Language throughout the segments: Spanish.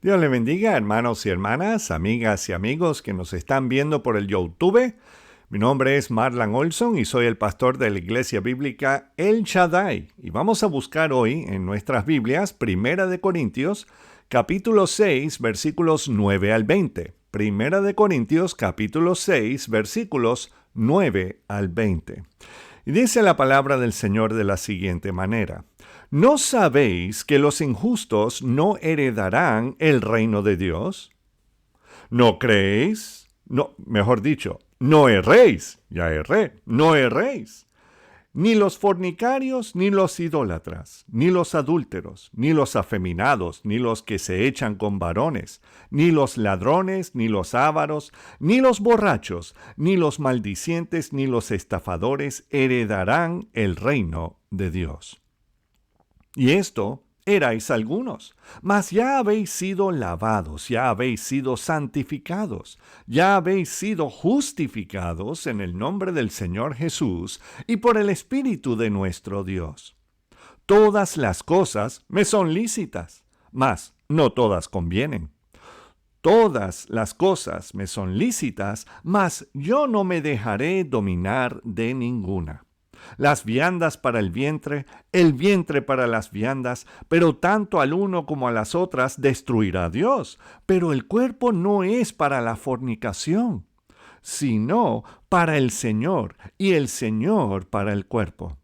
Dios le bendiga, hermanos y hermanas, amigas y amigos que nos están viendo por el YouTube. Mi nombre es Marlan Olson y soy el pastor de la Iglesia Bíblica El Shaddai. Y vamos a buscar hoy en nuestras Biblias, Primera de Corintios, capítulo 6, versículos 9 al 20. Primera de Corintios, capítulo 6, versículos 9 al 20. Y dice la palabra del Señor de la siguiente manera: ¿No sabéis que los injustos no heredarán el reino de Dios? ¿No creéis? No, mejor dicho, no erréis. Ya erré, no erréis. Ni los fornicarios, ni los idólatras, ni los adúlteros, ni los afeminados, ni los que se echan con varones, ni los ladrones, ni los ávaros, ni los borrachos, ni los maldicientes, ni los estafadores heredarán el reino de Dios. Y esto erais algunos, mas ya habéis sido lavados, ya habéis sido santificados, ya habéis sido justificados en el nombre del Señor Jesús y por el Espíritu de nuestro Dios. Todas las cosas me son lícitas, mas no todas convienen. Todas las cosas me son lícitas, mas yo no me dejaré dominar de ninguna. Las viandas para el vientre para las viandas, pero tanto al uno como a las otras destruirá Dios. Pero el cuerpo no es para la fornicación, sino para el Señor, y el Señor para el cuerpo.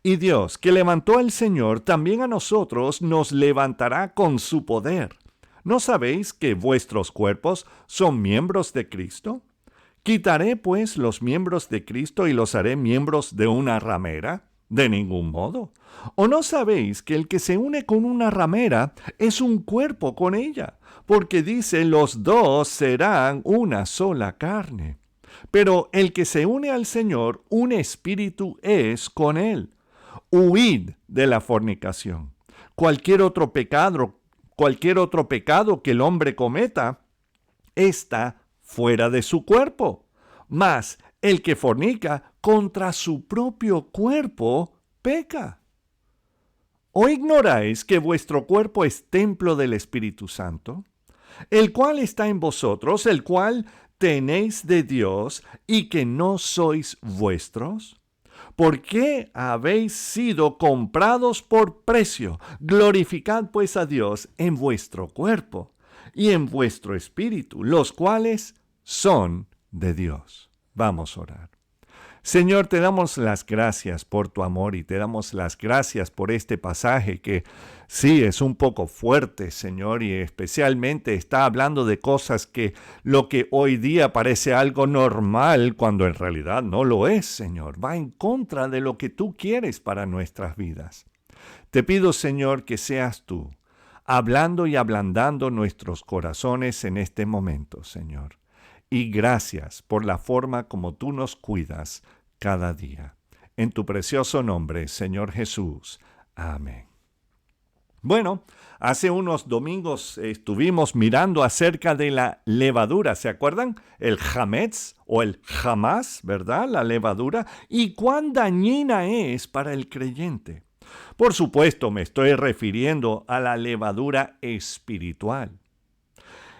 Y Dios, que levantó al Señor, también a nosotros nos levantará con su poder. ¿No sabéis que vuestros cuerpos son miembros de Cristo? ¿Quitaré, pues, los miembros de Cristo y los haré miembros de una ramera? De ningún modo. ¿O no sabéis que el que se une con una ramera es un cuerpo con ella? Porque dice, los dos serán una sola carne. Pero el que se une al Señor, un espíritu es con él. Huid de la fornicación. Cualquier otro pecado que el hombre cometa, está fuera de su cuerpo. Mas el que fornica contra su propio cuerpo peca. ¿O ignoráis que vuestro cuerpo es templo del Espíritu Santo, el cual está en vosotros, el cual tenéis de Dios, y que no sois vuestros? ¿Por qué habéis sido comprados por precio? Glorificad pues a Dios en vuestro cuerpo y en vuestro espíritu, los cuales son de Dios. Vamos a orar. Señor, te damos las gracias por tu amor y te damos las gracias por este pasaje que sí es un poco fuerte, Señor, y especialmente está hablando de cosas que lo que hoy día parece algo normal cuando en realidad no lo es, Señor. Va en contra de lo que tú quieres para nuestras vidas. Te pido, Señor, que seas tú hablando y ablandando nuestros corazones en este momento, Señor. Y gracias por la forma como tú nos cuidas cada día. En tu precioso nombre, Señor Jesús. Amén. Bueno, hace unos domingos estuvimos mirando acerca de la levadura, ¿se acuerdan? El hametz o el jamás, ¿verdad? La levadura, y cuán dañina es para el creyente. Por supuesto, me estoy refiriendo a la levadura espiritual.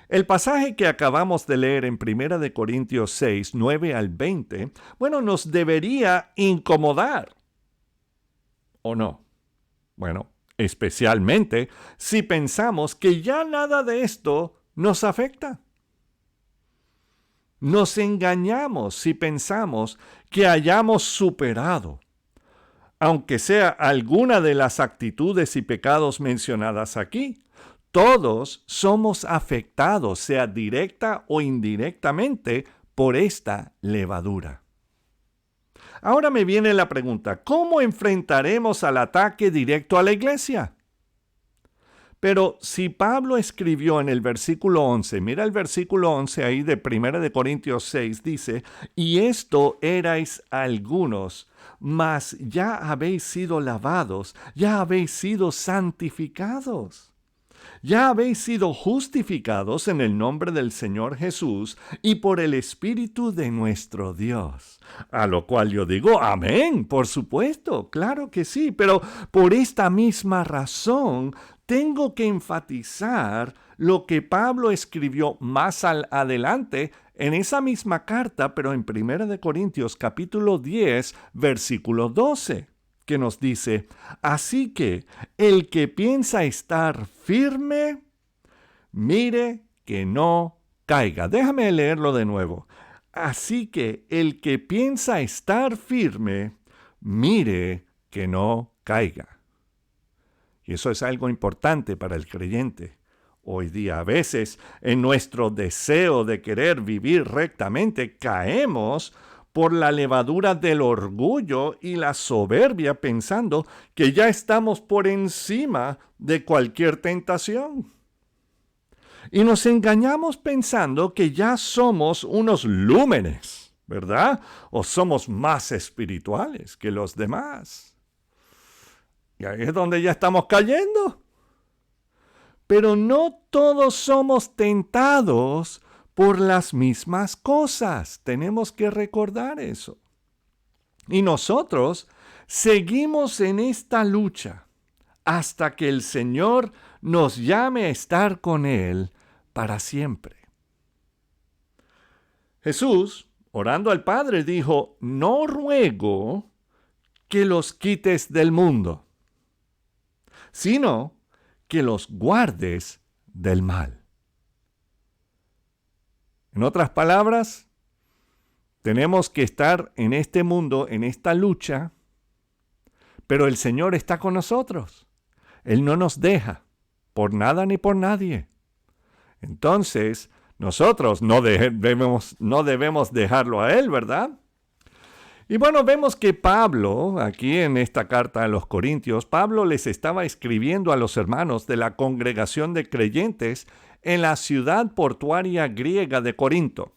El pasaje que acabamos de leer en 1 Corintios 6, 9 al 20, bueno, nos debería incomodar, ¿o no? Bueno, especialmente si pensamos que ya nada de esto nos afecta. Nos engañamos si pensamos que hayamos superado, aunque sea alguna de las actitudes y pecados mencionadas aquí. Todos somos afectados, sea directa o indirectamente, por esta levadura. Ahora me viene la pregunta, ¿cómo enfrentaremos al ataque directo a la iglesia? Pero si Pablo escribió en el versículo 11, mira el versículo 11 ahí de 1 Corintios 6, dice, y esto erais algunos, mas ya habéis sido lavados, ya habéis sido santificados. Ya habéis sido justificados en el nombre del Señor Jesús y por el Espíritu de nuestro Dios. A lo cual yo digo, amén, por supuesto, claro que sí, pero por esta misma razón tengo que enfatizar lo que Pablo escribió más adelante en esa misma carta, pero en 1 Corintios capítulo 10, versículo 12, que nos dice: así que el que piensa estar firme, mire que no caiga. Déjame leerlo de nuevo. Así que el que piensa estar firme, mire que no caiga. Y eso es algo importante para el creyente. Hoy día, a veces, en nuestro deseo de querer vivir rectamente, caemos por la levadura del orgullo y la soberbia, pensando que ya estamos por encima de cualquier tentación. Y nos engañamos pensando que ya somos unos lúmenes, ¿verdad? O somos más espirituales que los demás. Y ahí es donde ya estamos cayendo. Pero no todos somos tentados por las mismas cosas. Tenemos que recordar eso. Y nosotros seguimos en esta lucha hasta que el Señor nos llame a estar con Él para siempre. Jesús, orando al Padre, dijo: no ruego que los quites del mundo, sino que los guardes del mal. En otras palabras, tenemos que estar en este mundo, en esta lucha, pero el Señor está con nosotros. Él no nos deja por nada ni por nadie. Entonces, nosotros no debemos dejarlo a Él, ¿verdad? Y bueno, vemos que Pablo, aquí en esta carta a los Corintios, Pablo les estaba escribiendo a los hermanos de la congregación de creyentes en la ciudad portuaria griega de Corinto.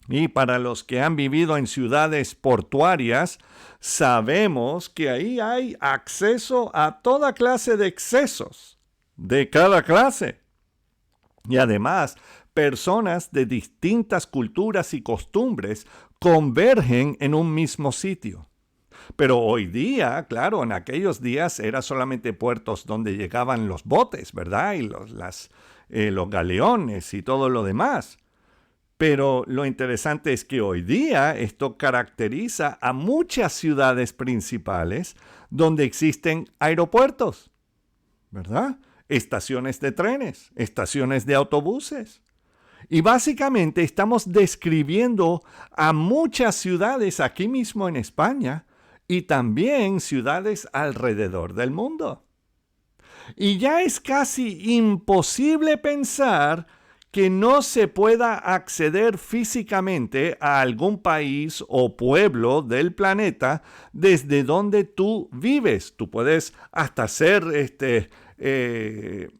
Y para los que han vivido en ciudades portuarias, sabemos que ahí hay acceso a toda clase de excesos, de cada clase. Y además, personas de distintas culturas y costumbres convergen en un mismo sitio. Pero hoy día, claro, en aquellos días eran solamente puertos donde llegaban los botes, ¿verdad? Y los galeones y todo lo demás. Pero lo interesante es que hoy día esto caracteriza a muchas ciudades principales donde existen aeropuertos, ¿verdad? Estaciones de trenes, estaciones de autobuses. Y básicamente estamos describiendo a muchas ciudades aquí mismo en España y también ciudades alrededor del mundo. Y ya es casi imposible pensar que no se pueda acceder físicamente a algún país o pueblo del planeta desde donde tú vives. Tú puedes hasta hacer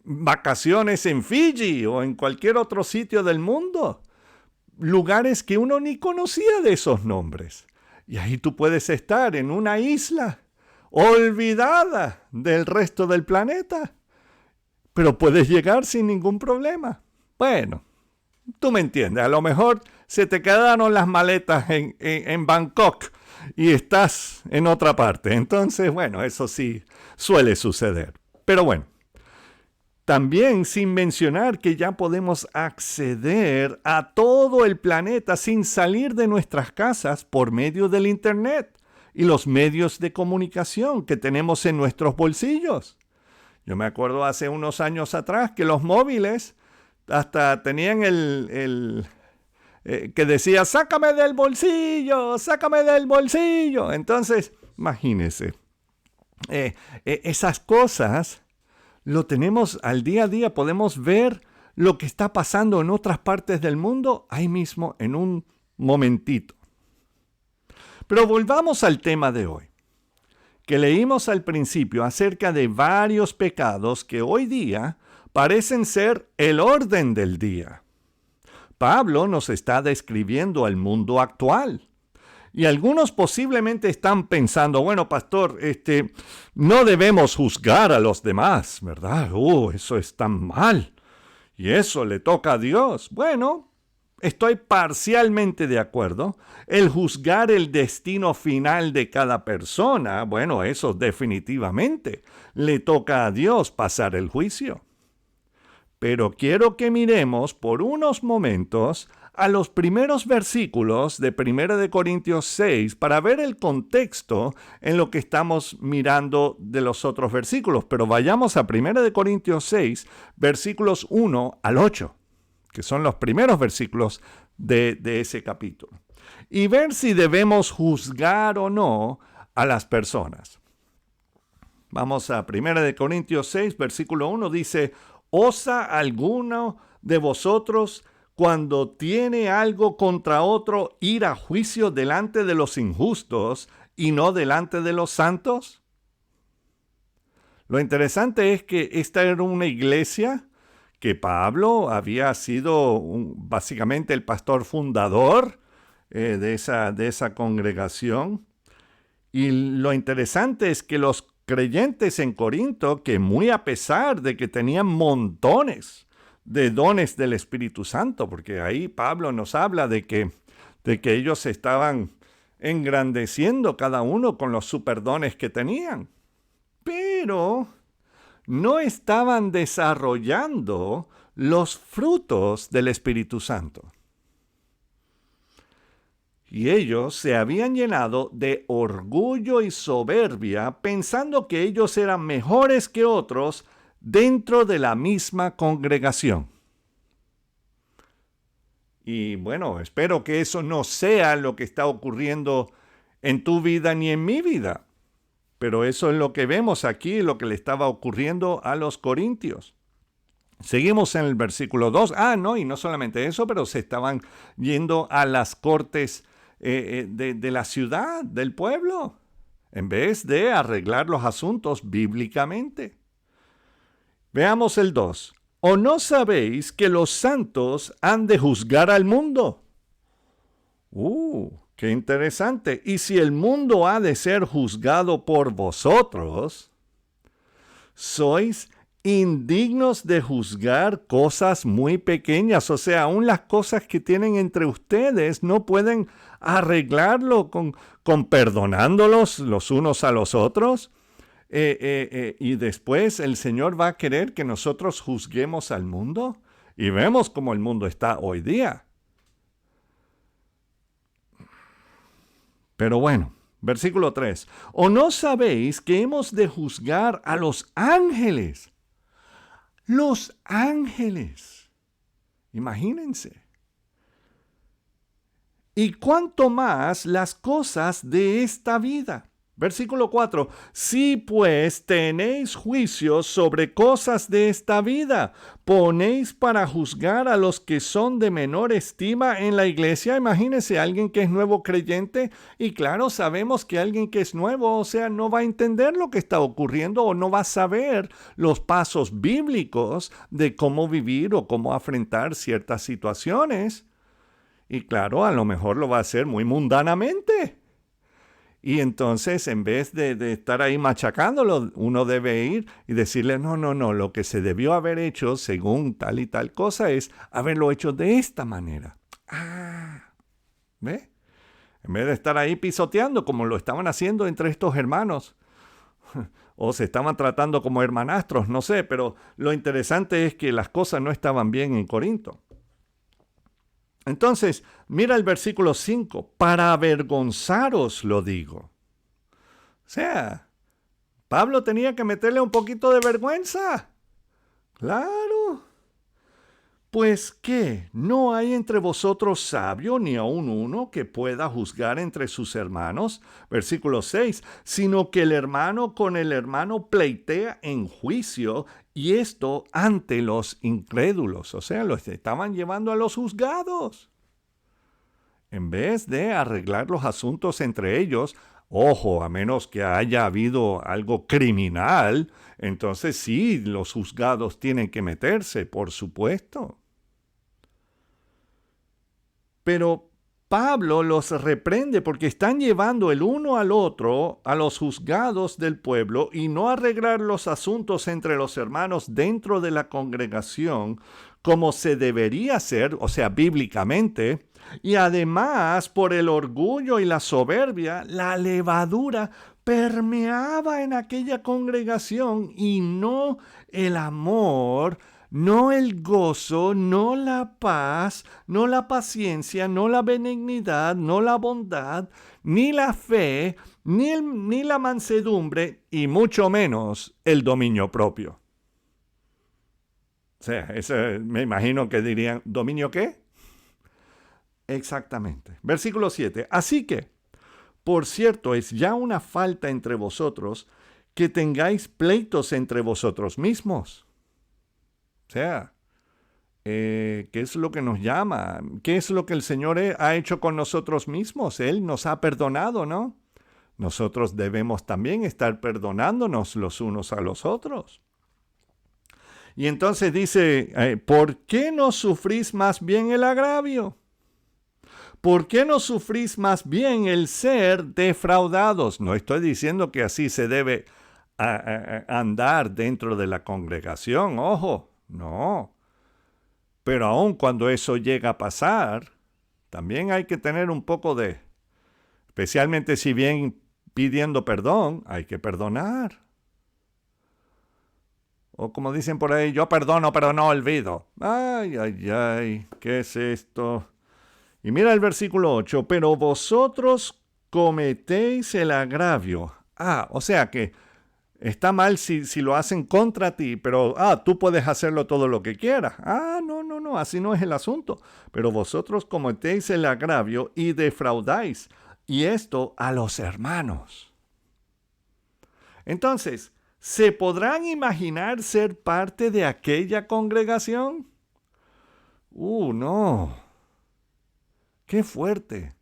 vacaciones en Fiji o en cualquier otro sitio del mundo. Lugares que uno ni conocía de esos nombres. Y ahí tú puedes estar en una isla olvidada del resto del planeta. Pero puedes llegar sin ningún problema. Bueno, tú me entiendes, a lo mejor se te quedaron las maletas en Bangkok y estás en otra parte. Entonces, bueno, eso sí suele suceder. Pero bueno, también sin mencionar que ya podemos acceder a todo el planeta sin salir de nuestras casas por medio del Internet y los medios de comunicación que tenemos en nuestros bolsillos. Yo me acuerdo hace unos años atrás que los móviles hasta tenían que decía, sácame del bolsillo, sácame del bolsillo. Entonces, imagínense, esas cosas lo tenemos al día a día, podemos ver lo que está pasando en otras partes del mundo ahí mismo en un momentito. Pero volvamos al tema de hoy, que leímos al principio acerca de varios pecados que hoy día parecen ser el orden del día. Pablo nos está describiendo el mundo actual. Y algunos posiblemente están pensando, bueno, pastor, no debemos juzgar a los demás, ¿verdad? Eso es tan mal. Y eso le toca a Dios. Bueno, estoy parcialmente de acuerdo. El juzgar el destino final de cada persona, bueno, eso definitivamente le toca a Dios pasar el juicio. Pero quiero que miremos por unos momentos a los primeros versículos de 1 Corintios 6 para ver el contexto en lo que estamos mirando de los otros versículos. Pero vayamos a 1 Corintios 6, versículos 1 al 8, que son los primeros versículos de ese capítulo, y ver si debemos juzgar o no a las personas. Vamos a 1 Corintios 6, versículo 1, dice: ¿Osa alguno de vosotros, cuando tiene algo contra otro, ir a juicio delante de los injustos y no delante de los santos? Lo interesante es que esta era una iglesia que Pablo había sido básicamente el pastor fundador de esa congregación. Y lo interesante es que los creyentes en Corinto, que muy a pesar de que tenían montones de dones del Espíritu Santo, porque ahí Pablo nos habla de que ellos estaban engrandeciendo cada uno con los superdones que tenían, pero no estaban desarrollando los frutos del Espíritu Santo. Y ellos se habían llenado de orgullo y soberbia, pensando que ellos eran mejores que otros dentro de la misma congregación. Y bueno, espero que eso no sea lo que está ocurriendo en tu vida ni en mi vida. Pero eso es lo que vemos aquí, lo que le estaba ocurriendo a los corintios. Seguimos en el versículo 2. Y no solamente eso, pero se estaban yendo a las cortes de la ciudad, del pueblo, en vez de arreglar los asuntos bíblicamente. Veamos el 2. ¿O no sabéis que los santos han de juzgar al mundo? ¡Qué interesante! Y si el mundo ha de ser juzgado por vosotros, sois indignos de juzgar cosas muy pequeñas. O sea, aún las cosas que tienen entre ustedes no pueden arreglarlo con perdonándolos los unos a los otros. Y después el Señor va a querer que nosotros juzguemos al mundo. Y vemos cómo el mundo está hoy día. Pero bueno, versículo 3. ¿O no sabéis que hemos de juzgar a los ángeles? Los ángeles. Imagínense. Y cuánto más las cosas de esta vida. Versículo 4. Si pues tenéis juicios sobre cosas de esta vida, ponéis para juzgar a los que son de menor estima en la iglesia. Imagínense alguien que es nuevo creyente, y claro, sabemos que alguien que es nuevo, o sea, no va a entender lo que está ocurriendo o no va a saber los pasos bíblicos de cómo vivir o cómo afrontar ciertas situaciones. Y claro, a lo mejor lo va a hacer muy mundanamente. Y entonces, en vez de estar ahí machacándolo, uno debe ir y decirle, no, lo que se debió haber hecho según tal y tal cosa es haberlo hecho de esta manera. ¿Ve? En vez de estar ahí pisoteando como lo estaban haciendo entre estos hermanos. O se estaban tratando como hermanastros, no sé, pero lo interesante es que las cosas no estaban bien en Corinto. Entonces, mira el versículo 5, para avergonzaros lo digo. O sea, Pablo tenía que meterle un poquito de vergüenza. Claro. Pues ¿qué? ¿No hay entre vosotros sabio ni aun uno que pueda juzgar entre sus hermanos? Versículo 6, sino que el hermano con el hermano pleitea en juicio, y esto ante los incrédulos. O sea, los estaban llevando a los juzgados. En vez de arreglar los asuntos entre ellos, ojo, a menos que haya habido algo criminal, entonces sí, los juzgados tienen que meterse, por supuesto. Pero Pablo los reprende porque están llevando el uno al otro a los juzgados del pueblo y no arreglar los asuntos entre los hermanos dentro de la congregación como se debería hacer, o sea, bíblicamente. Y además, por el orgullo y la soberbia, la levadura permeaba en aquella congregación y no el amor, no el gozo, no la paz, no la paciencia, no la benignidad, no la bondad, ni la fe, ni la mansedumbre, y mucho menos el dominio propio. O sea, me imagino que dirían, ¿dominio qué? Exactamente. Versículo 7. Así que, por cierto, es ya una falta entre vosotros que tengáis pleitos entre vosotros mismos. O sea, ¿qué es lo que nos llama? ¿Qué es lo que el Señor ha hecho con nosotros mismos? Él nos ha perdonado, ¿no? Nosotros debemos también estar perdonándonos los unos a los otros. Y entonces dice, ¿por qué no sufrís más bien el agravio? ¿Por qué no sufrís más bien el ser defraudados? No estoy diciendo que así se debe andar dentro de la congregación, ojo, no. Pero aun cuando eso llega a pasar, también hay que tener un poco especialmente si bien pidiendo perdón, hay que perdonar. O como dicen por ahí, yo perdono, pero no olvido. Ay, ay, ay, ¿qué es esto? Y mira el versículo 8, pero vosotros cometéis el agravio. O sea que está mal si lo hacen contra ti, pero tú puedes hacerlo todo lo que quieras. No, así no es el asunto. Pero vosotros cometéis el agravio y defraudáis, y esto a los hermanos. Entonces, ¿se podrán imaginar ser parte de aquella congregación? No. ¡Qué fuerte!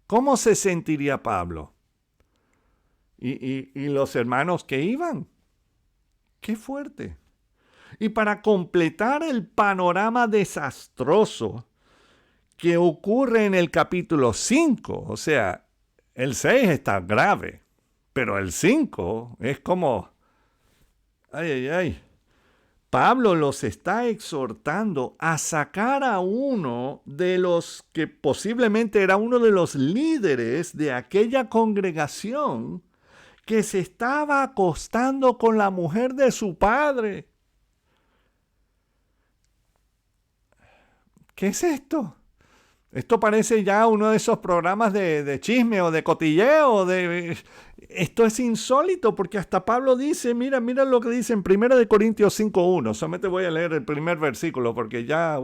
¿Cómo se sentiría Pablo? ¿Y los hermanos que iban? ¡Qué fuerte! Y para completar el panorama desastroso que ocurre en el capítulo 5, o sea, el 6 está grave, pero el 5 es como, ay, ay, ay. Pablo los está exhortando a sacar a uno de los que posiblemente era uno de los líderes de aquella congregación que se estaba acostando con la mujer de su padre. ¿Qué es esto? Esto parece ya uno de esos programas de chisme o de cotilleo. Esto es insólito porque hasta Pablo dice, mira lo que dice en 1 Corintios 5:1. Solamente voy a leer el primer versículo porque ya,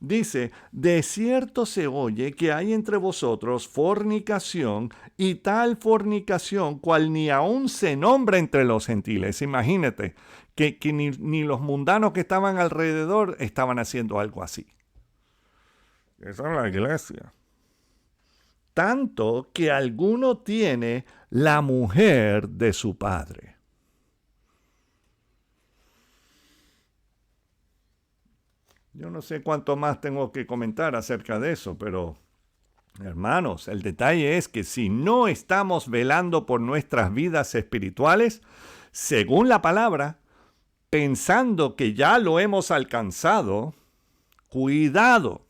dice, de cierto se oye que hay entre vosotros fornicación y tal fornicación cual ni aún se nombra entre los gentiles. Imagínate que ni los mundanos que estaban alrededor estaban haciendo algo así. Esa es la iglesia. Tanto que alguno tiene la mujer de su padre. Yo no sé cuánto más tengo que comentar acerca de eso, pero hermanos, el detalle es que si no estamos velando por nuestras vidas espirituales, según la palabra, pensando que ya lo hemos alcanzado, cuidado.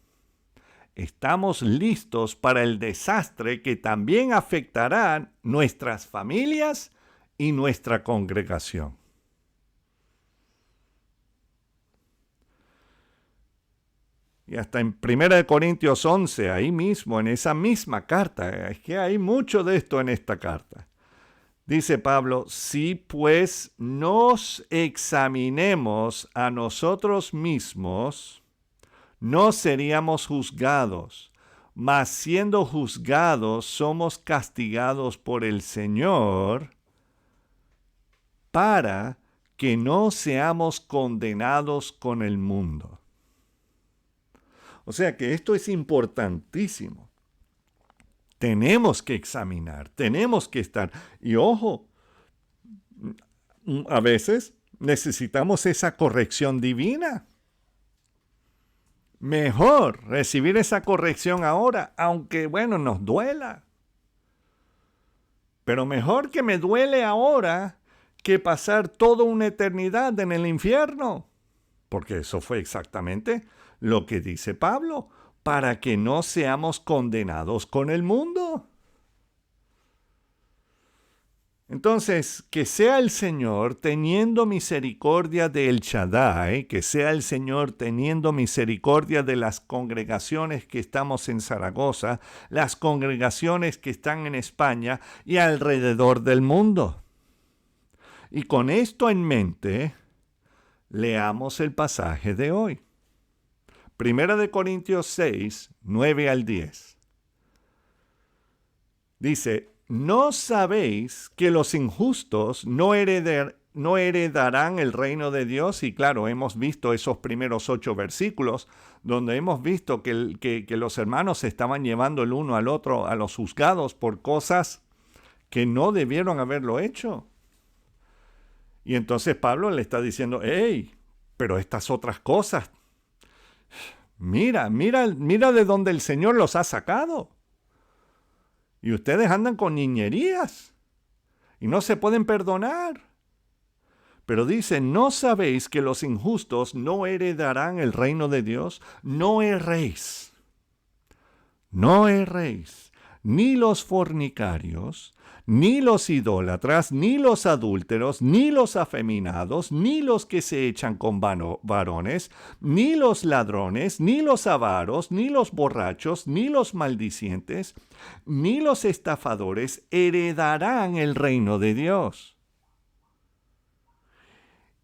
Estamos listos para el desastre que también afectará nuestras familias y nuestra congregación. Y hasta en 1 Corintios 11, ahí mismo, en esa misma carta, es que hay mucho de esto en esta carta. Dice Pablo, si pues nos examinemos a nosotros mismos, no seríamos juzgados, mas siendo juzgados somos castigados por el Señor para que no seamos condenados con el mundo. O sea que esto es importantísimo. Tenemos que examinar, tenemos que estar. Y ojo, a veces necesitamos esa corrección divina. Mejor recibir esa corrección ahora, aunque bueno, nos duela. Pero mejor que me duele ahora que pasar toda una eternidad en el infierno. Porque eso fue exactamente lo que dice Pablo, para que no seamos condenados con el mundo. Entonces, que sea el Señor teniendo misericordia de El Shaddai, que sea el Señor teniendo misericordia de las congregaciones que estamos en Zaragoza, las congregaciones que están en España y alrededor del mundo. Y con esto en mente, leamos el pasaje de hoy. Primera de Corintios 6, 9 al 10. Dice: ¿no sabéis que los injustos no heredarán el reino de Dios? Y claro, hemos visto esos primeros 8 versículos, donde hemos visto que los hermanos se estaban llevando el uno al otro a los juzgados por cosas que no debieron haberlo hecho. Y entonces Pablo le está diciendo: hey, pero estas otras cosas, mira de dónde el Señor los ha sacado. Y ustedes andan con niñerías y no se pueden perdonar. Pero dice: ¿no sabéis que los injustos no heredarán el reino de Dios? No erréis. No erréis, ni los fornicarios, ni los idólatras, ni los adúlteros, ni los afeminados, ni los que se echan con varones, ni los ladrones, ni los avaros, ni los borrachos, ni los maldicientes, ni los estafadores heredarán el reino de Dios.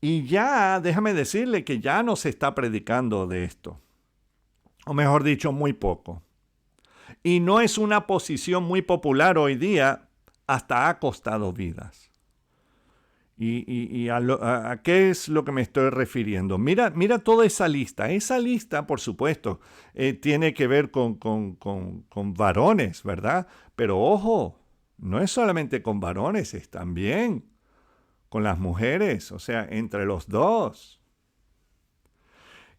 Y ya, déjame decirle que ya no se está predicando de esto. O mejor dicho, muy poco. Y no es una posición muy popular hoy día, hasta ha costado vidas. ¿Y a qué es lo que me estoy refiriendo? Mira toda esa lista. Esa lista, por supuesto, tiene que ver con varones, ¿verdad? Pero ojo, no es solamente con varones, es también con las mujeres, o sea, entre los dos.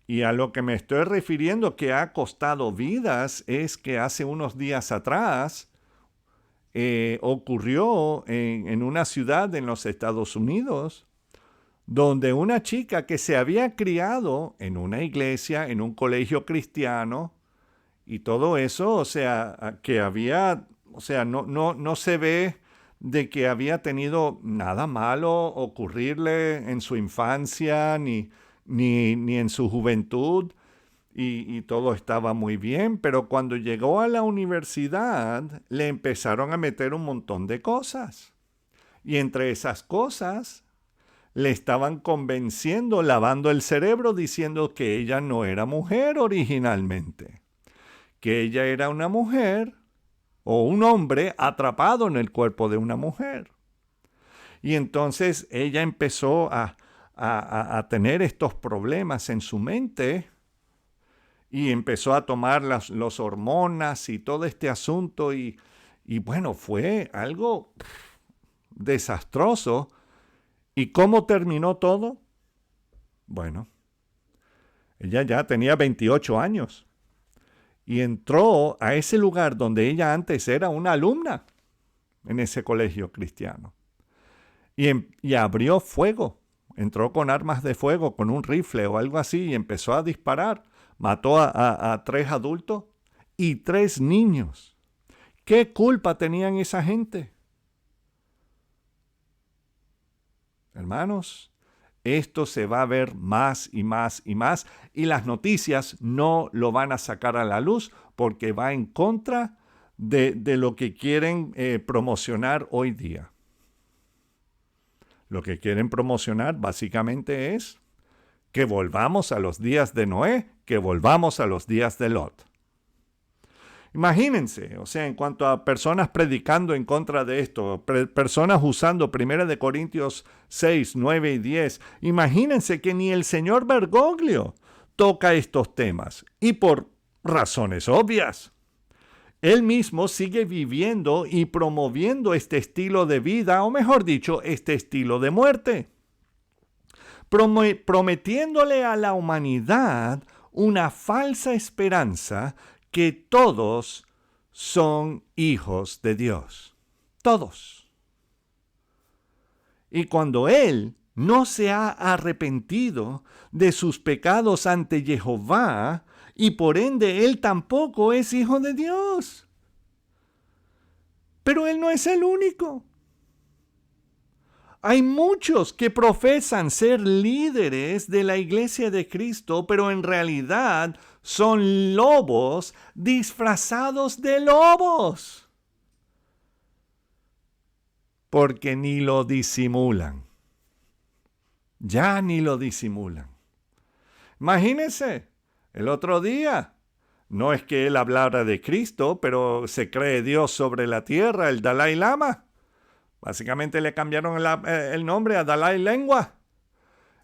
Y a lo que me estoy refiriendo que ha costado vidas es que hace unos días atrás ocurrió en una ciudad en los Estados Unidos, donde una chica que se había criado en una iglesia, en un colegio cristiano, y todo eso, o sea, que había, o sea, no se ve de que había tenido nada malo ocurrirle en su infancia, ni en su juventud, y todo estaba muy bien, pero cuando llegó a la universidad le empezaron a meter un montón de cosas. Y entre esas cosas le estaban convenciendo, lavando el cerebro, diciendo que ella no era mujer originalmente, que ella era una mujer o un hombre atrapado en el cuerpo de una mujer. Y entonces ella empezó a tener estos problemas en su mente y empezó a tomar las hormonas y todo este asunto y bueno, fue algo desastroso. ¿Y cómo terminó todo? Bueno, ella ya tenía 28 años y entró a ese lugar donde ella antes era una alumna en ese colegio cristiano y abrió fuego. Entró con armas de fuego, con un rifle o algo así y empezó a disparar. Mató a 3 adultos y 3 niños. ¿Qué culpa tenían esa gente? Hermanos, esto se va a ver más y más y más y las noticias no lo van a sacar a la luz porque va en contra de lo que quieren promocionar hoy día. Lo que quieren promocionar básicamente es que volvamos a los días de Noé, que volvamos a los días de Lot. Imagínense, o sea, en cuanto a personas predicando en contra de esto, personas usando 1 Corintios 6, 9 y 10, imagínense que ni el señor Bergoglio toca estos temas, y por razones obvias. Él mismo sigue viviendo y promoviendo este estilo de vida, o mejor dicho, este estilo de muerte, prometiéndole a la humanidad una falsa esperanza que todos son hijos de Dios. Todos. Y cuando él no se ha arrepentido de sus pecados ante Jehová, y por ende él tampoco es hijo de Dios. Pero él no es el único. Hay muchos que profesan ser líderes de la iglesia de Cristo, pero en realidad son lobos disfrazados de lobos. Porque ni lo disimulan. Ya ni lo disimulan. Imagínense, el otro día, no es que él hablara de Cristo, pero se cree Dios sobre la tierra, el Dalai Lama. Básicamente le cambiaron el nombre a Dalai Lengua.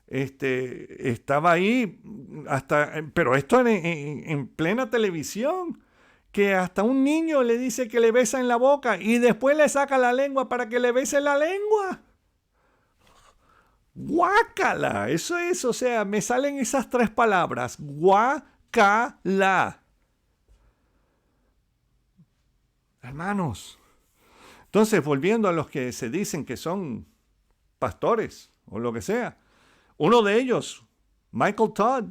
Estaba ahí, pero esto en plena televisión, que hasta un niño le dice que le besa en la boca y después le saca la lengua para que le bese la lengua. Guácala, eso es, o sea, me salen esas tres palabras, guácala. Hermanos, entonces volviendo a los que se dicen que son pastores o lo que sea, uno de ellos, Michael Todd,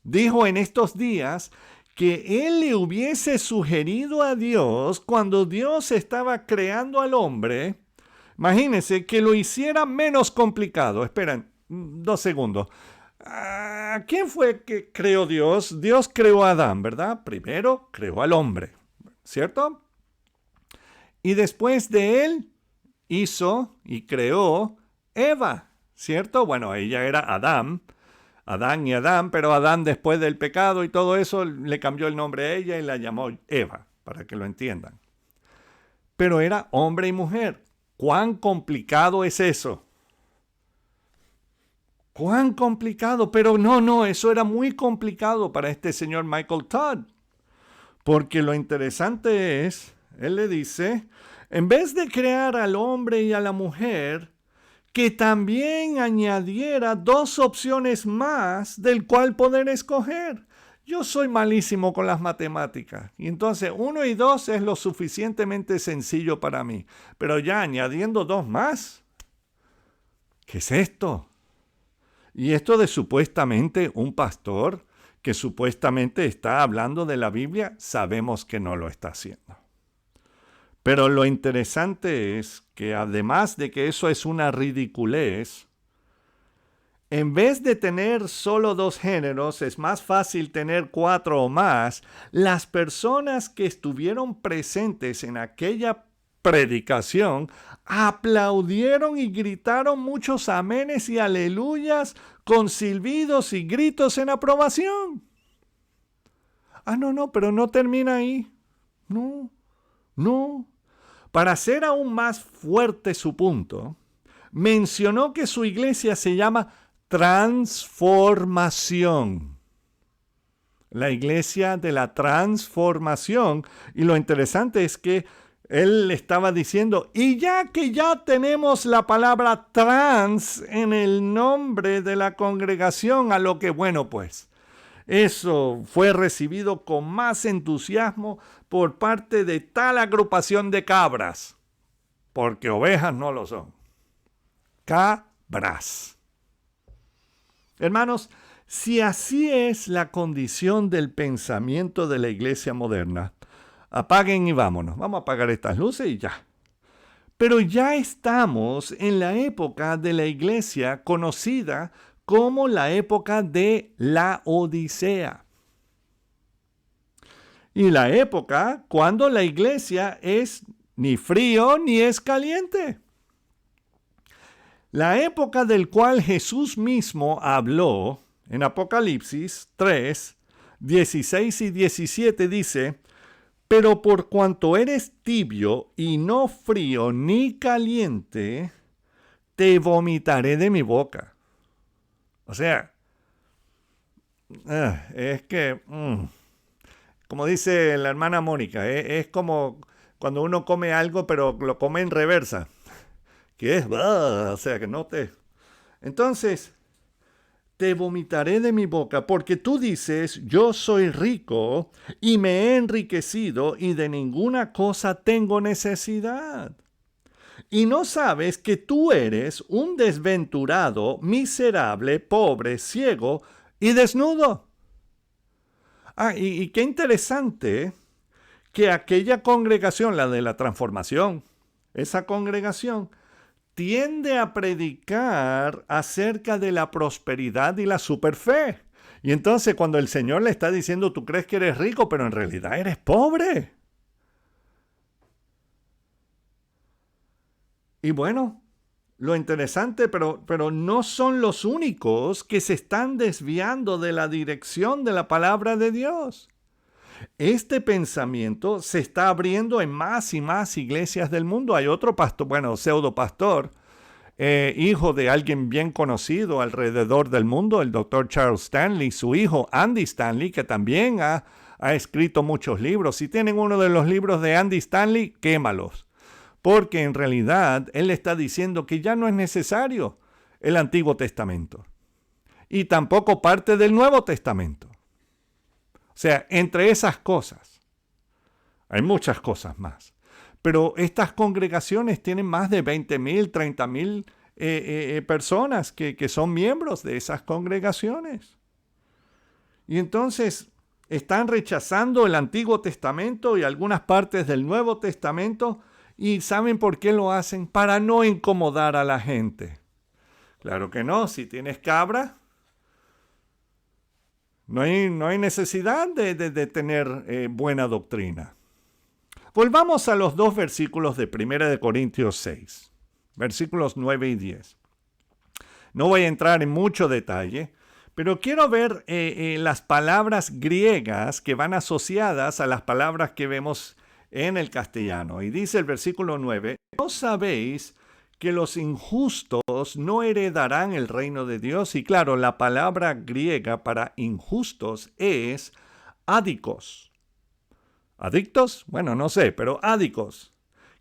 dijo en estos días que él le hubiese sugerido a Dios cuando Dios estaba creando al hombre. Imagínense que lo hiciera menos complicado. Esperen 2 segundos. ¿Quién fue que creó Dios? Dios creó a Adán, ¿verdad? Primero creó al hombre, ¿cierto? Y después de él hizo y creó Eva, ¿cierto? Bueno, ella era Adán y Adán, pero Adán después del pecado y todo eso le cambió el nombre a ella y la llamó Eva, para que lo entiendan. Pero era hombre y mujer. ¿Cuán complicado es eso? ¿Cuán complicado? Pero no, eso era muy complicado para este señor Michael Todd. Porque lo interesante es, él le dice, en vez de crear al hombre y a la mujer, que también añadiera 2 opciones más del cual poder escoger. Yo soy malísimo con las matemáticas y entonces 1 y 2 es lo suficientemente sencillo para mí. Pero ya añadiendo 2 más, ¿qué es esto? Y esto de supuestamente un pastor que supuestamente está hablando de la Biblia, sabemos que no lo está haciendo. Pero lo interesante es que además de que eso es una ridiculez, en vez de tener solo 2 géneros, es más fácil tener 4 o más. Las personas que estuvieron presentes en aquella predicación aplaudieron y gritaron muchos amenes y aleluyas con silbidos y gritos en aprobación. No, pero no termina ahí. No. Para hacer aún más fuerte su punto, mencionó que su iglesia se llama Transformación. La iglesia de la transformación. Y lo interesante es que él estaba diciendo, y ya que ya tenemos la palabra trans en el nombre de la congregación, a lo que bueno pues, eso fue recibido con más entusiasmo por parte de tal agrupación de cabras, porque ovejas no lo son. Cabras. Hermanos, si así es la condición del pensamiento de la iglesia moderna, apaguen y vámonos. Vamos a apagar estas luces y ya. Pero ya estamos en la época de la iglesia conocida como la época de la Odisea. Y la época cuando la iglesia es ni frío ni es caliente. La época del cual Jesús mismo habló en Apocalipsis 3, 16 y 17 dice, pero por cuanto eres tibio y no frío ni caliente, te vomitaré de mi boca. O sea, es que, como dice la hermana Mónica, es como cuando uno come algo pero lo come en reversa. Que es, o sea, que no te... Entonces, te vomitaré de mi boca, porque tú dices, yo soy rico y me he enriquecido y de ninguna cosa tengo necesidad. Y no sabes que tú eres un desventurado, miserable, pobre, ciego y desnudo. Y qué interesante que aquella congregación, la de la transformación, esa congregación, tiende a predicar acerca de la prosperidad y la superfe. Y entonces cuando el Señor le está diciendo, tú crees que eres rico, pero en realidad eres pobre. Y bueno, lo interesante, pero no son los únicos que se están desviando de la dirección de la palabra de Dios. Este pensamiento se está abriendo en más y más iglesias del mundo. Hay otro pastor, pseudo pastor, hijo de alguien bien conocido alrededor del mundo, el doctor Charles Stanley, su hijo Andy Stanley, que también ha escrito muchos libros. Si tienen uno de los libros de Andy Stanley, quémalos. Porque en realidad él está diciendo que ya no es necesario el Antiguo Testamento. Y tampoco parte del Nuevo Testamento. O sea, entre esas cosas, hay muchas cosas más. Pero estas congregaciones tienen más de 20,000, 30,000 personas que son miembros de esas congregaciones. Y entonces están rechazando el Antiguo Testamento y algunas partes del Nuevo Testamento. ¿Y saben por qué lo hacen? Para no incomodar a la gente. Claro que no, si tienes cabra, no hay necesidad de tener buena doctrina. Volvamos a los dos versículos de 1 de Corintios 6, versículos 9 y 10. No voy a entrar en mucho detalle, pero quiero ver las palabras griegas que van asociadas a las palabras que vemos en el castellano. Y dice el versículo 9, ¿no sabéis que los injustos no heredarán el reino de Dios? Y claro, la palabra griega para injustos es ádicos. ¿Adictos? Bueno, no sé, pero ádicos,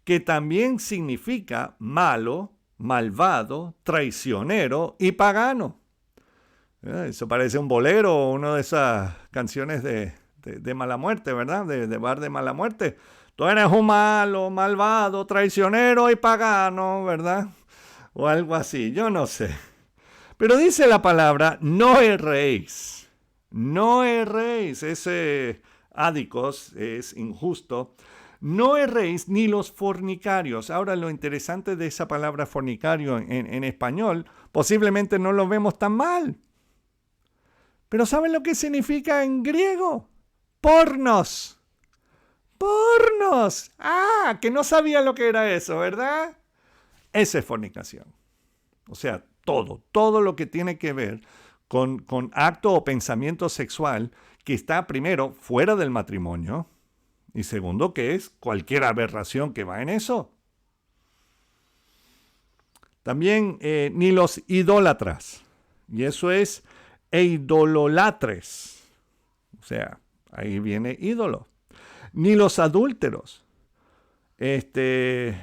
que también significa malo, malvado, traicionero y pagano. Eso parece un bolero o una de esas canciones de mala muerte, ¿verdad? De bar de mala muerte. Tú eres un malo, malvado, traicionero y pagano, ¿verdad? O algo así, yo no sé. Pero dice la palabra, no erréis. No erréis. Ese ádicos es injusto. No erréis ni los fornicarios. Ahora, lo interesante de esa palabra fornicario en español, posiblemente no lo vemos tan mal. Pero ¿saben lo que significa en griego? Pornos. ¡Pornos! ¡Ah! Que no sabía lo que era eso, ¿verdad? Esa es fornicación. O sea, todo lo que tiene que ver con acto o pensamiento sexual que está primero fuera del matrimonio y segundo que es cualquier aberración que va en eso. También ni los idólatras. Y eso es eidololatres. O sea, ahí viene ídolo. Ni los adúlteros, que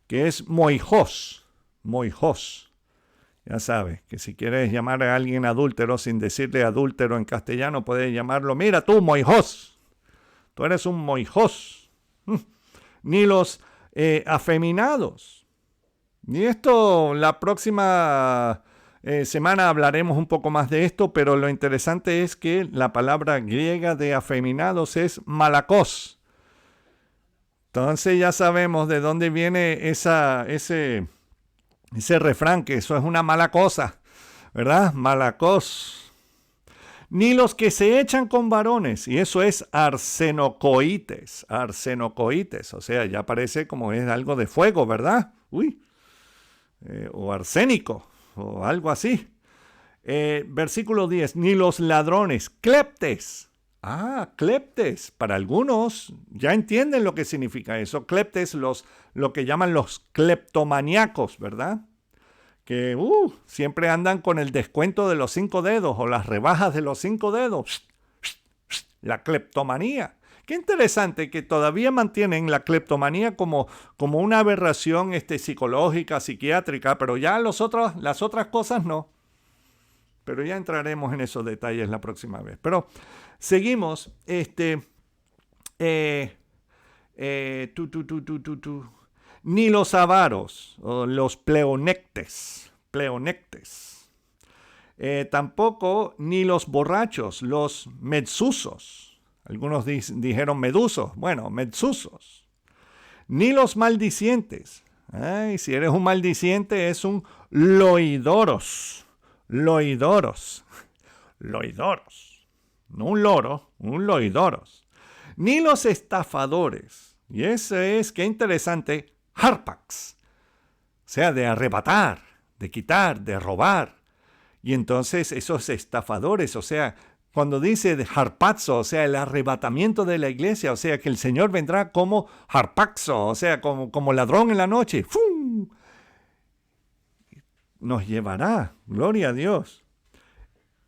es moijos. Ya sabes, que si quieres llamar a alguien adúltero sin decirle adúltero en castellano, puedes llamarlo, mira tú, moijos. Tú eres un moijos. Ni los afeminados. Y esto, la próxima semana hablaremos un poco más de esto, pero lo interesante es que la palabra griega de afeminados es malakos. Entonces ya sabemos de dónde viene ese refrán, que eso es una mala cosa, ¿verdad? Malakos. Ni los que se echan con varones, y eso es arsenocoites, o sea, ya parece como es algo de fuego, ¿verdad? O arsénico, o algo así. Versículo 10, ni los ladrones, cleptes. Cleptes. Para algunos ya entienden lo que significa eso. Cleptes, lo que llaman los cleptomaníacos, ¿verdad? Que siempre andan con el descuento de los 5 dedos o las rebajas de los 5 dedos. La cleptomanía. Qué interesante que todavía mantienen la cleptomanía como una aberración psicológica, psiquiátrica, pero ya las otras cosas no. Pero ya entraremos en esos detalles la próxima vez. Pero seguimos. Ni los avaros, o los pleonectes. Tampoco ni los borrachos, los medsusos. Algunos dijeron medusos. Bueno, medsusos. Ni los maldicientes. Ay, si eres un maldiciente, es un loidoros. Loidoros. No un loro, un loidoros. Ni los estafadores. Y eso es, qué interesante, harpax. O sea, de arrebatar, de quitar, de robar. Y entonces esos estafadores, o sea, cuando dice de harpazo, o sea, el arrebatamiento de la iglesia, o sea, que el Señor vendrá como harpaxo, o sea, como ladrón en la noche. ¡Fum! Nos llevará, gloria a Dios.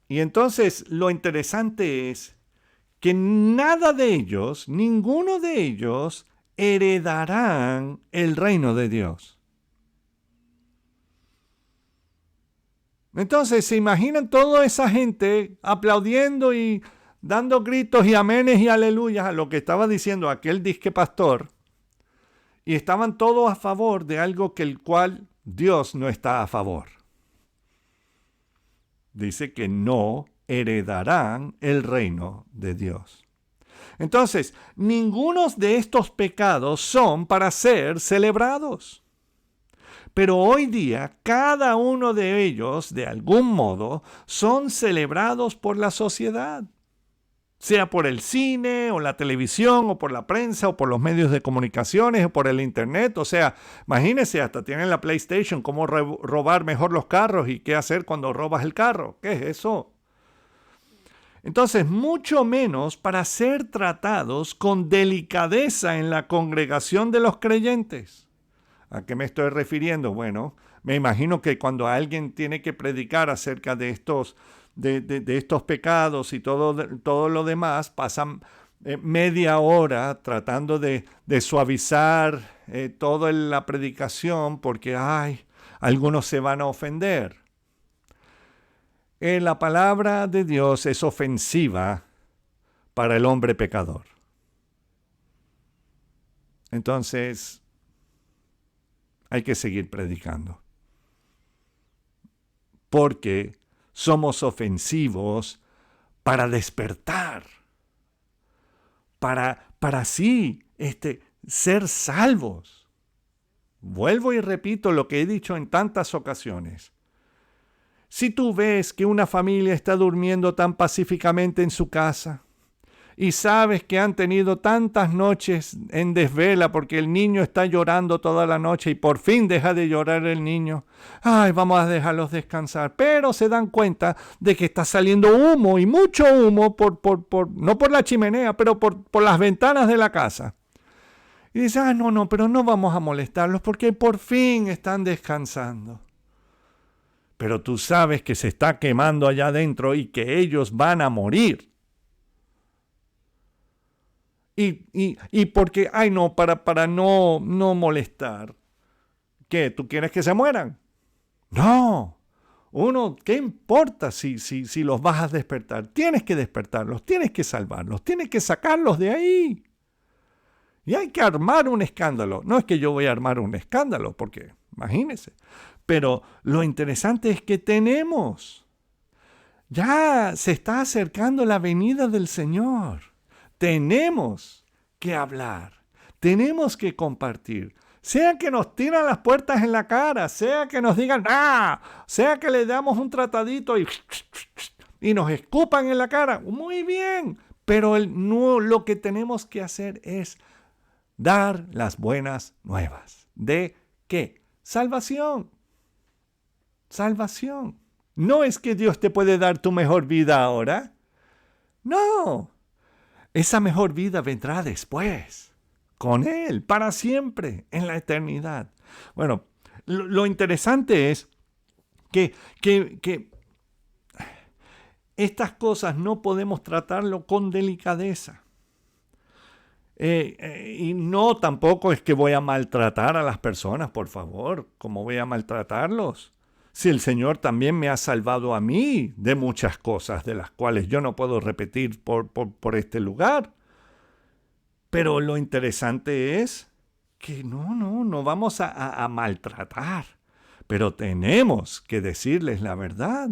Y entonces lo interesante es que nada de ellos, ninguno de ellos, heredarán el reino de Dios. Entonces, ¿se imaginan toda esa gente aplaudiendo y dando gritos y amenes y aleluyas a lo que estaba diciendo aquel disque pastor? Y estaban todos a favor de algo que el cual Dios no está a favor. Dice que no heredarán el reino de Dios. Entonces, ninguno de estos pecados son para ser celebrados. Pero hoy día, cada uno de ellos, de algún modo, son celebrados por la sociedad. Sea por el cine, o la televisión, o por la prensa, o por los medios de comunicaciones, o por el internet. O sea, imagínense, hasta tienen la PlayStation, cómo robar mejor los carros y qué hacer cuando robas el carro. ¿Qué es eso? Entonces, mucho menos para ser tratados con delicadeza en la congregación de los creyentes. ¿A qué me estoy refiriendo? Bueno, me imagino que cuando alguien tiene que predicar acerca de estos, de estos pecados y todo lo demás, pasan media hora tratando de suavizar toda la predicación porque, algunos se van a ofender. La palabra de Dios es ofensiva para el hombre pecador. Entonces, hay que seguir predicando. Porque somos ofensivos para despertar. Para así ser salvos. Vuelvo y repito lo que he dicho en tantas ocasiones. Si tú ves que una familia está durmiendo tan pacíficamente en su casa, y sabes que han tenido tantas noches en desvela porque el niño está llorando toda la noche y por fin deja de llorar el niño. Vamos a dejarlos descansar. Pero se dan cuenta de que está saliendo humo y mucho humo, no por la chimenea, pero por las ventanas de la casa. Y dice, no, pero no vamos a molestarlos porque por fin están descansando. Pero tú sabes que se está quemando allá adentro y que ellos van a morir. Y porque, para no molestar. ¿Qué? ¿Tú quieres que se mueran? No. ¿Qué importa si los vas a despertar? Tienes que despertarlos, tienes que salvarlos, tienes que sacarlos de ahí. Y hay que armar un escándalo. No es que yo voy a armar un escándalo, porque, imagínense. Pero lo interesante es que ya se está acercando la venida del Señor. Tenemos que hablar, tenemos que compartir, sea que nos tiran las puertas en la cara, sea que nos digan, sea que le damos un tratadito y nos escupan en la cara, muy bien, pero lo que tenemos que hacer es dar las buenas nuevas. ¿De qué? Salvación. Salvación. No es que Dios te puede dar tu mejor vida ahora. No. Esa mejor vida vendrá después, con Él, para siempre, en la eternidad. Bueno, lo interesante es que estas cosas no podemos tratarlo con delicadeza. Y no, tampoco es que voy a maltratar a las personas, por favor. ¿Cómo voy a maltratarlos? Si el Señor también me ha salvado a mí de muchas cosas de las cuales yo no puedo repetir por este lugar. Pero lo interesante es que no vamos a maltratar. Pero tenemos que decirles la verdad.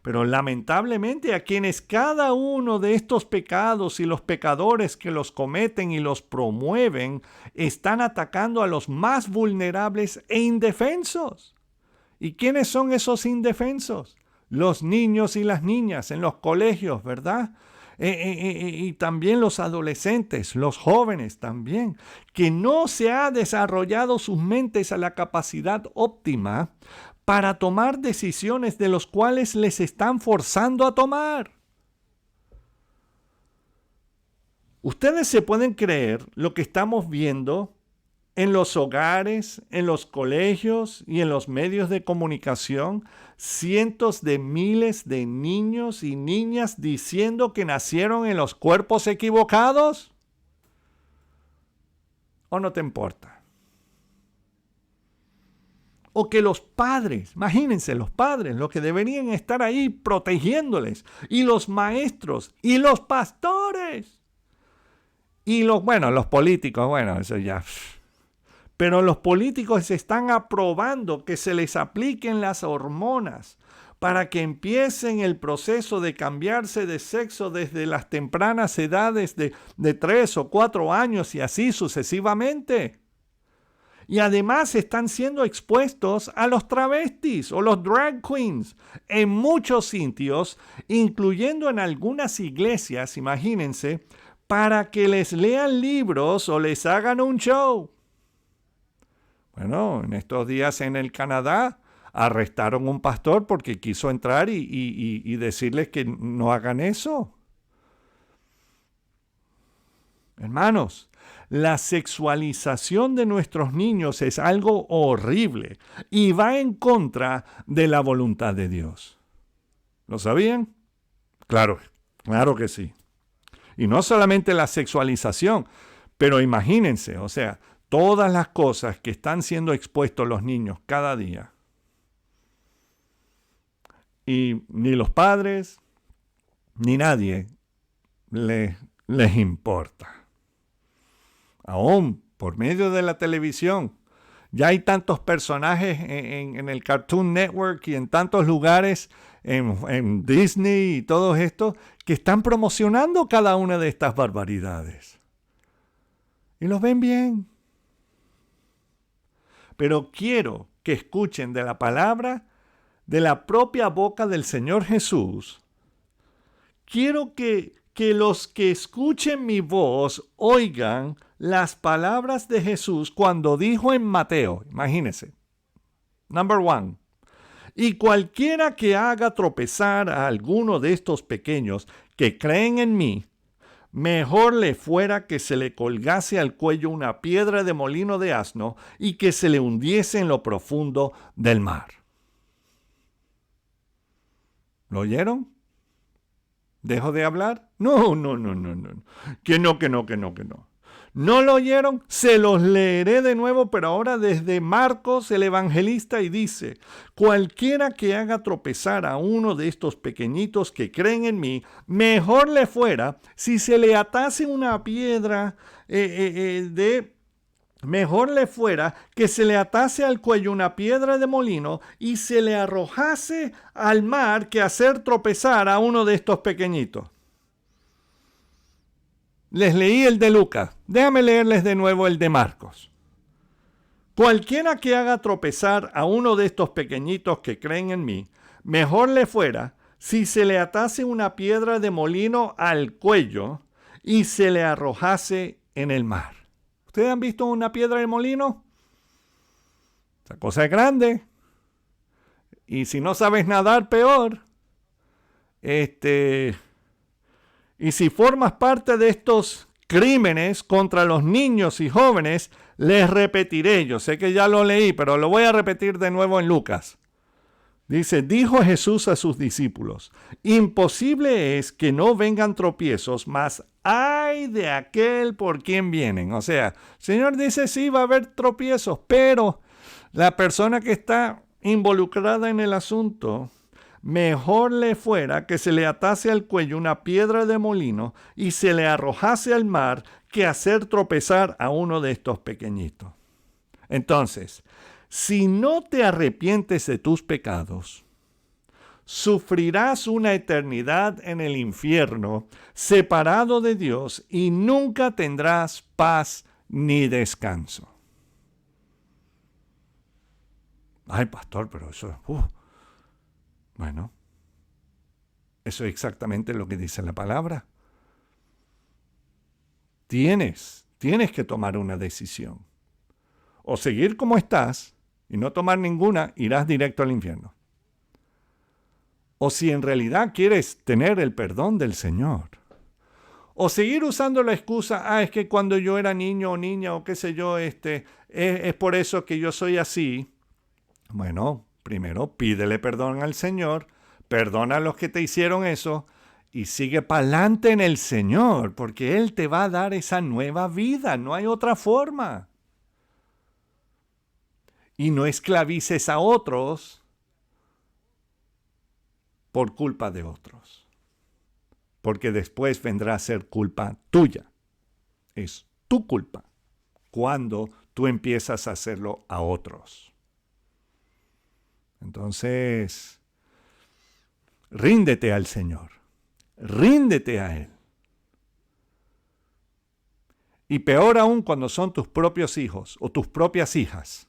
Pero lamentablemente a quienes cada uno de estos pecados y los pecadores que los cometen y los promueven están atacando a los más vulnerables e indefensos. ¿Y quiénes son esos indefensos? Los niños y las niñas en los colegios, ¿verdad? Y también los adolescentes, los jóvenes también, que no se ha desarrollado sus mentes a la capacidad óptima para tomar decisiones de los cuales les están forzando a tomar. Ustedes se pueden creer lo que estamos viendo en los hogares, en los colegios y en los medios de comunicación, cientos de miles de niños y niñas diciendo que nacieron en los cuerpos equivocados. ¿O no te importa? O que los padres, imagínense los padres, los que deberían estar ahí protegiéndoles, y los maestros, y los pastores, y los políticos, eso ya. Pero los políticos están aprobando que se les apliquen las hormonas para que empiecen el proceso de cambiarse de sexo desde las tempranas edades de 3 o 4 años y así sucesivamente. Y además están siendo expuestos a los travestis o los drag queens en muchos sitios, incluyendo en algunas iglesias, imagínense, para que les lean libros o les hagan un show. Bueno, en estos días en el Canadá arrestaron a un pastor porque quiso entrar y decirles que no hagan eso. Hermanos, la sexualización de nuestros niños es algo horrible y va en contra de la voluntad de Dios. ¿Lo sabían? Claro que sí. Y no solamente la sexualización, pero imagínense, o sea, todas las cosas que están siendo expuestos los niños cada día. Y ni los padres, ni nadie les importa. Aún por medio de la televisión, ya hay tantos personajes en el Cartoon Network y en tantos lugares, en Disney y todo esto, que están promocionando cada una de estas barbaridades. Y los ven bien. Pero quiero que escuchen de la palabra, de la propia boca del Señor Jesús. Quiero que los que escuchen mi voz oigan las palabras de Jesús cuando dijo en Mateo, imagínense, number 1, y cualquiera que haga tropezar a alguno de estos pequeños que creen en mí, mejor le fuera que se le colgase al cuello una piedra de molino de asno y que se le hundiese en lo profundo del mar. ¿Lo oyeron? ¿Dejo de hablar? No. Que no. ¿No lo oyeron? Se los leeré de nuevo, pero ahora desde Marcos el evangelista, y dice: cualquiera que haga tropezar a uno de estos pequeñitos que creen en mí, mejor le fuera si se le atase una piedra mejor le fuera que se le atase al cuello una piedra de molino y se le arrojase al mar que hacer tropezar a uno de estos pequeñitos. Les leí el de Lucas. Déjame leerles de nuevo el de Marcos. Cualquiera que haga tropezar a uno de estos pequeñitos que creen en mí, mejor le fuera si se le atase una piedra de molino al cuello y se le arrojase en el mar. ¿Ustedes han visto una piedra de molino? Esa cosa es grande. Y si no sabes nadar, peor. Y si formas parte de estos crímenes contra los niños y jóvenes, les repetiré. Yo sé que ya lo leí, pero lo voy a repetir de nuevo en Lucas. Dice: dijo Jesús a sus discípulos: imposible es que no vengan tropiezos, mas ay de aquel por quien vienen. O sea, el Señor dice: sí, va a haber tropiezos, pero la persona que está involucrada en el asunto, mejor le fuera que se le atase al cuello una piedra de molino y se le arrojase al mar que hacer tropezar a uno de estos pequeñitos. Entonces, si no te arrepientes de tus pecados, sufrirás una eternidad en el infierno, separado de Dios, y nunca tendrás paz ni descanso. Ay, pastor, pero eso es... Bueno, eso es exactamente lo que dice la palabra. Tienes que tomar una decisión. O seguir como estás y no tomar ninguna, irás directo al infierno. O si en realidad quieres tener el perdón del Señor. O seguir usando la excusa, es que cuando yo era niño o niña o qué sé yo, es por eso que yo soy así. Bueno, primero pídele perdón al Señor, perdona a los que te hicieron eso y sigue pa'lante en el Señor, porque Él te va a dar esa nueva vida, no hay otra forma. Y no esclavices a otros por culpa de otros, porque después vendrá a ser culpa tuya. Es tu culpa cuando tú empiezas a hacerlo a otros. Entonces, ríndete al Señor, ríndete a Él. Y peor aún cuando son tus propios hijos o tus propias hijas.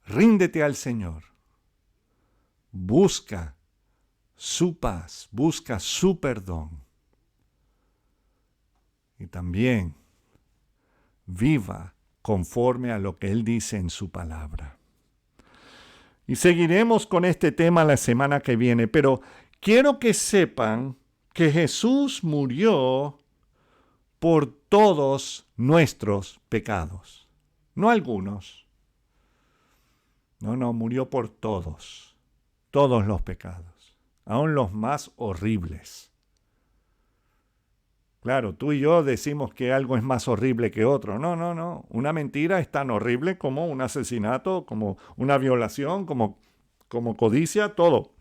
Ríndete al Señor. Busca su paz, busca su perdón. Y también viva conforme a lo que Él dice en su palabra. Y seguiremos con este tema la semana que viene, pero quiero que sepan que Jesús murió por todos nuestros pecados, no algunos. No, murió por todos los pecados, aun los más horribles. Claro, tú y yo decimos que algo es más horrible que otro. No. Una mentira es tan horrible como un asesinato, como una violación, como codicia, todo.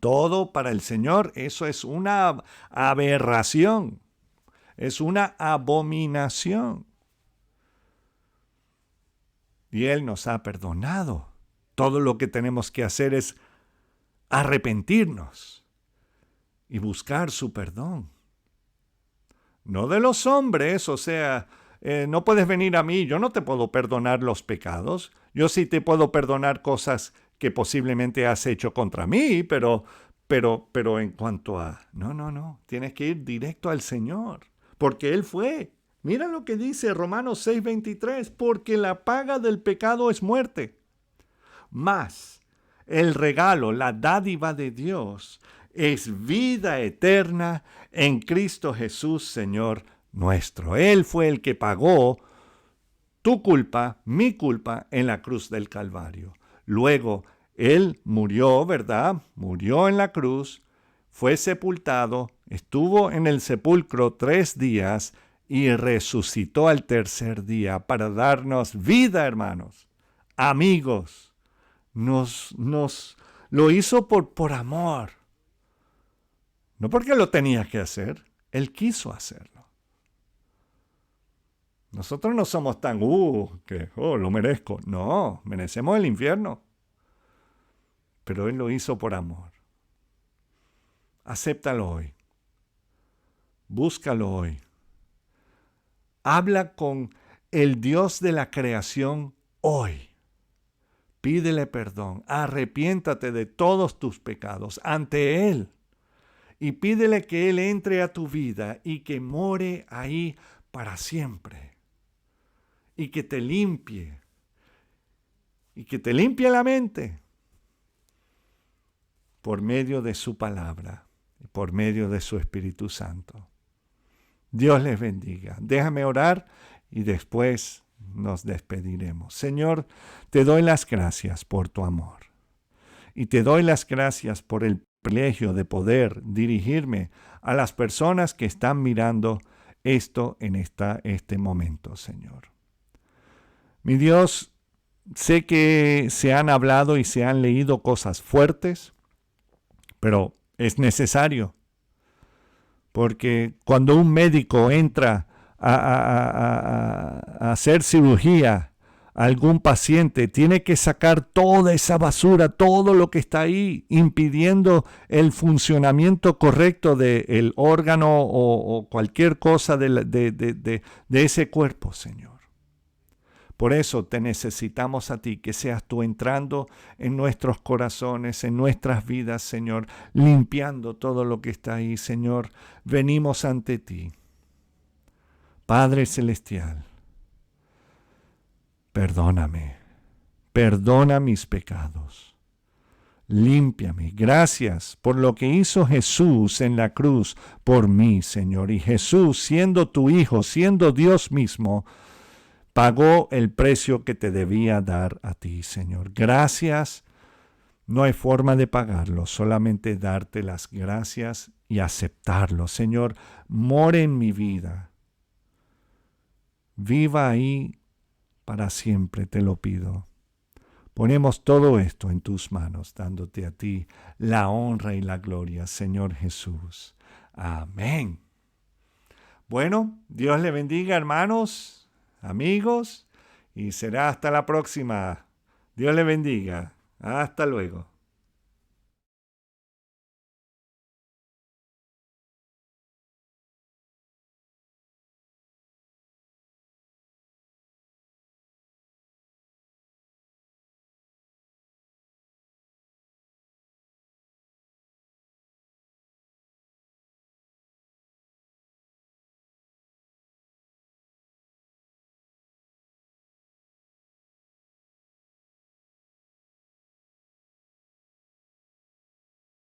Todo para el Señor, eso es una aberración. Es una abominación. Y Él nos ha perdonado. Todo lo que tenemos que hacer es arrepentirnos y buscar su perdón. No de los hombres, o sea, no puedes venir a mí, yo no te puedo perdonar los pecados. Yo sí te puedo perdonar cosas que posiblemente has hecho contra mí, pero en cuanto a... No, tienes que ir directo al Señor, porque Él fue. Mira lo que dice Romanos 6:23, porque la paga del pecado es muerte. Mas el regalo, la dádiva de Dios, es vida eterna en Cristo Jesús, Señor nuestro. Él fue el que pagó tu culpa, mi culpa, en la cruz del Calvario. Luego, Él murió, ¿verdad? Murió en la cruz, fue sepultado, estuvo en el sepulcro 3 días y resucitó al tercer día para darnos vida, hermanos, amigos. Nos lo hizo por amor. No porque lo tenía que hacer, Él quiso hacerlo. Nosotros no somos tan, que lo merezco. No, merecemos el infierno. Pero Él lo hizo por amor. Acéptalo hoy. Búscalo hoy. Habla con el Dios de la creación hoy. Pídele perdón. Arrepiéntate de todos tus pecados ante Él. Y pídele que Él entre a tu vida y que more ahí para siempre. Y que te limpie. Y que te limpie la mente. Por medio de su palabra. Y por medio de su Espíritu Santo. Dios les bendiga. Déjame orar y después nos despediremos. Señor, te doy las gracias por tu amor. Y te doy las gracias por el privilegio de poder dirigirme a las personas que están mirando esto en este momento, Señor. Mi Dios, sé que se han hablado y se han leído cosas fuertes, pero es necesario, porque cuando un médico entra a hacer cirugía a algún paciente, tiene que sacar toda esa basura, todo lo que está ahí, impidiendo el funcionamiento correcto del órgano o cualquier cosa de ese cuerpo, Señor. Por eso te necesitamos a ti, que seas tú entrando en nuestros corazones, en nuestras vidas, Señor, limpiando todo lo que está ahí, Señor. Venimos ante ti. Padre Celestial, perdóname, perdona mis pecados, límpiame. Gracias por lo que hizo Jesús en la cruz por mí, Señor. Y Jesús, siendo tu Hijo, siendo Dios mismo, pagó el precio que te debía dar a ti, Señor. Gracias. No hay forma de pagarlo, solamente darte las gracias y aceptarlo. Señor, more en mi vida. Viva ahí para siempre, te lo pido. Ponemos todo esto en tus manos, dándote a ti la honra y la gloria, Señor Jesús. Amén. Bueno, Dios le bendiga, hermanos, amigos, y será hasta la próxima. Dios le bendiga. Hasta luego.